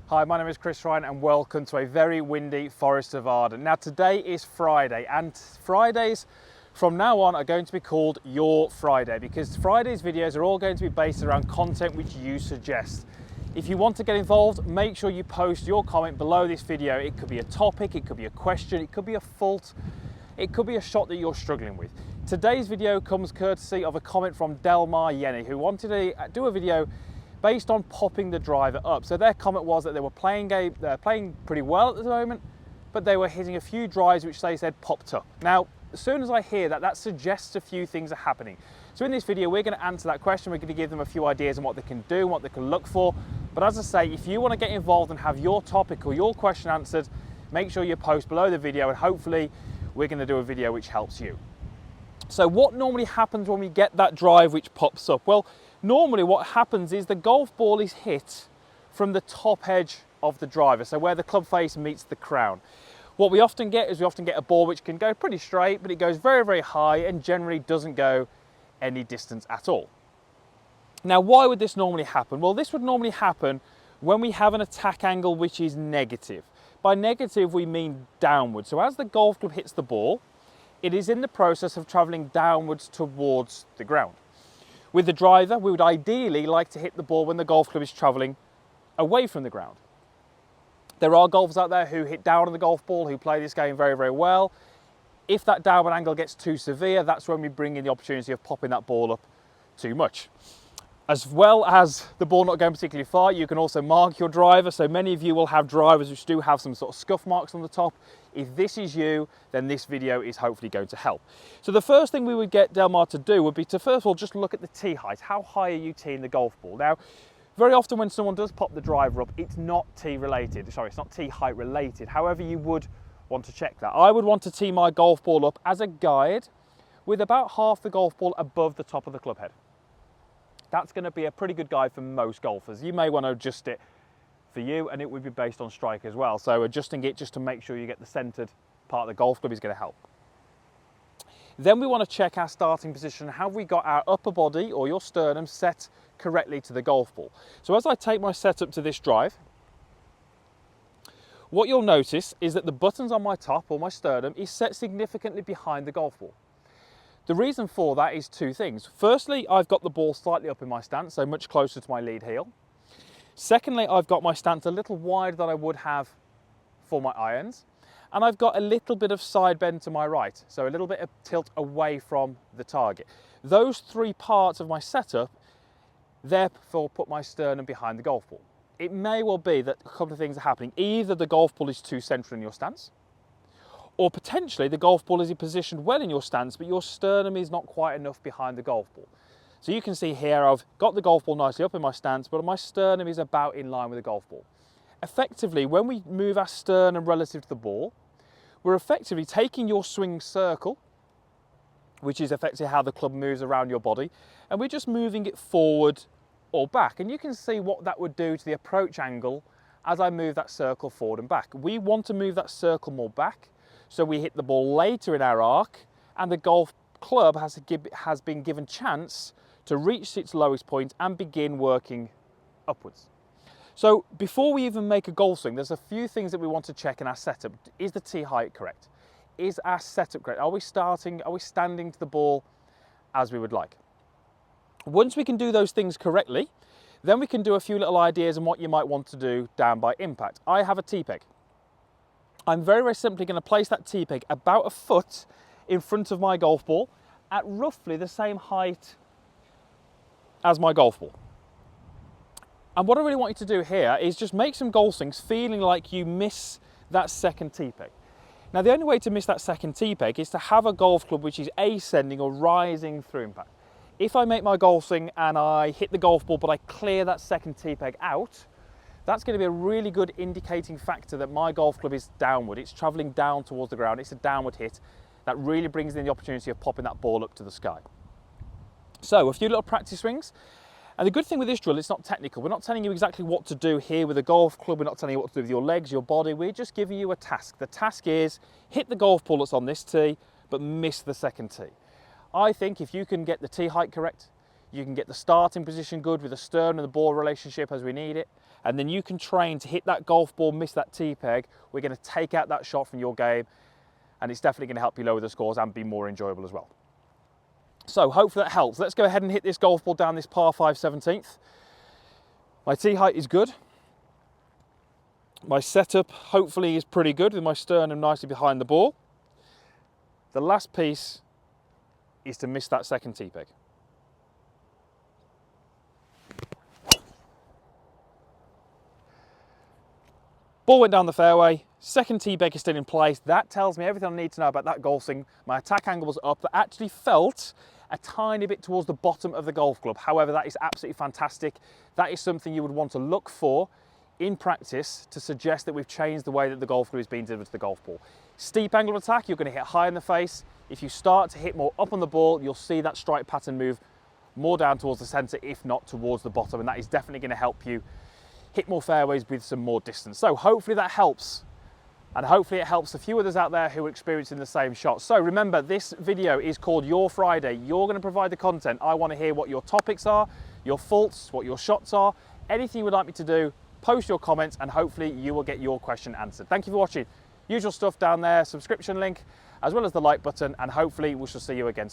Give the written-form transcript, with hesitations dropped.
Hi, my name is Chris Ryan and welcome to a very windy Forest of Arden. Now today is Friday and Fridays from now on are going to be called Your Friday because Friday's videos are all going to be based around content which you suggest. If you want to get involved, make sure you post your comment below this video. It could be a topic, it could be a question, it could be a fault, it could be a shot that you're struggling with. Today's video comes courtesy of a comment from Delmar Yennie who wanted to do a video based on popping the driver up. So their comment was that they were playing pretty well at the moment, but they were hitting a few drives which they said popped up. Now, as soon as I hear that, that suggests a few things are happening. So in this video, we're going to answer that question. We're going to give them a few ideas on what they can do, what they can look for. But as I say, if you want to get involved and have your topic or your question answered, make sure you post below the video and hopefully we're going to do a video which helps you. So what normally happens when we get that drive which pops up? Well, normally what happens is the golf ball is hit from the top edge of the driver, so where the club face meets the crown. What we often get is a ball which can go pretty straight, but it goes very, very high and generally doesn't go any distance at all. Now, why would this normally happen? Well, this would normally happen when we have an attack angle which is negative. By negative, we mean downward. So as the golf club hits the ball, it is in the process of traveling downwards towards the ground. With the driver, we would ideally like to hit the ball when the golf club is traveling away from the ground. There are golfers out there who hit down on the golf ball, who play this game very, very well. If that downward angle gets too severe, that's when we bring in the opportunity of popping that ball up too much. As well as the ball not going particularly far, you can also mark your driver. So many of you will have drivers which do have some sort of scuff marks on the top. If this is you, then this video is hopefully going to help. So the first thing we would get Delmar to do would be to first of all just look at the tee height. How high are you teeing the golf ball? Now, very often when someone does pop the driver up, it's not tee related. Sorry, it's not tee height related. However, you would want to check that. I would want to tee my golf ball up as a guide with about half the golf ball above the top of the club head. That's going to be a pretty good guide for most golfers. You may want to adjust it for you, and it would be based on strike as well. So adjusting it just to make sure you get the centered part of the golf club is going to help. Then we want to check our starting position. Have we got our upper body or your sternum set correctly to the golf ball? So as I take my setup to this drive, what you'll notice is that the buttons on my top or my sternum is set significantly behind the golf ball. The reason for that is two things. Firstly, I've got the ball slightly up in my stance, so much closer to my lead heel. Secondly, I've got my stance a little wider than I would have for my irons. And I've got a little bit of side bend to my right, so a little bit of tilt away from the target. Those three parts of my setup, therefore put my sternum behind the golf ball. It may well be that a couple of things are happening. Either the golf ball is too central in your stance, or potentially the golf ball is positioned well in your stance, but your sternum is not quite enough behind the golf ball. So you can see here I've got the golf ball nicely up in my stance, but my sternum is about in line with the golf ball. Effectively, when we move our sternum relative to the ball, we're effectively taking your swing circle, which is effectively how the club moves around your body, and we're just moving it forward or back. And you can see what that would do to the approach angle as I move that circle forward and back. We want to move that circle more back, so we hit the ball later in our arc, and the golf club has been given chance to reach its lowest point and begin working upwards. So before we even make a golf swing, there's a few things that we want to check in our setup. Is the tee height correct? Is our setup correct? Are we standing to the ball as we would like? Once we can do those things correctly, then we can do a few little ideas on what you might want to do down by impact. I have a tee peg. I'm very, very simply going to place that tee peg about a foot in front of my golf ball at roughly the same height as my golf ball. And what I really want you to do here is just make some golf swings feeling like you miss that second tee peg. Now, the only way to miss that second tee peg is to have a golf club which is ascending or rising through impact. If I make my golf swing and I hit the golf ball, but I clear that second tee peg out, that's going to be a really good indicating factor that my golf club is downward. It's traveling down towards the ground. It's a downward hit. That really brings in the opportunity of popping that ball up to the sky. So a few little practice swings. And the good thing with this drill, it's not technical. We're not telling you exactly what to do here with a golf club. We're not telling you what to do with your legs, your body. We're just giving you a task. The task is hit the golf ball that's on this tee, but miss the second tee. I think if you can get the tee height correct, You can get the starting position good with the stern and the ball relationship as we need it. And then you can train to hit that golf ball, miss that tee peg. We're going to take out that shot from your game. And it's definitely going to help you lower the scores and be more enjoyable as well. So hopefully that helps. Let's go ahead and hit this golf ball down this par 5 17th. My tee height is good. My setup hopefully is pretty good with my sternum nicely behind the ball. The last piece is to miss that second tee peg. Ball went down the fairway, second tee peg is still in place. That tells me everything I need to know about that golf swing. My attack angle was up, that actually felt a tiny bit towards the bottom of the golf club. However, that is absolutely fantastic. That is something you would want to look for in practice to suggest that we've changed the way that the golf club is being delivered to the golf ball. Steep angle of attack, you're going to hit high in the face. If you start to hit more up on the ball, you'll see that strike pattern move more down towards the centre, if not towards the bottom, and that is definitely going to help you hit more fairways with some more distance. So hopefully that helps, and hopefully it helps a few others out there who are experiencing the same shot. So remember, this video is called Your Friday. You're going to provide the content. I want to hear what your topics are, your faults, what your shots are, anything you would like me to do. Post your comments and hopefully you will get your question answered. Thank you for watching. Usual stuff down there, subscription link, as well as the like button, and hopefully we shall see you again soon.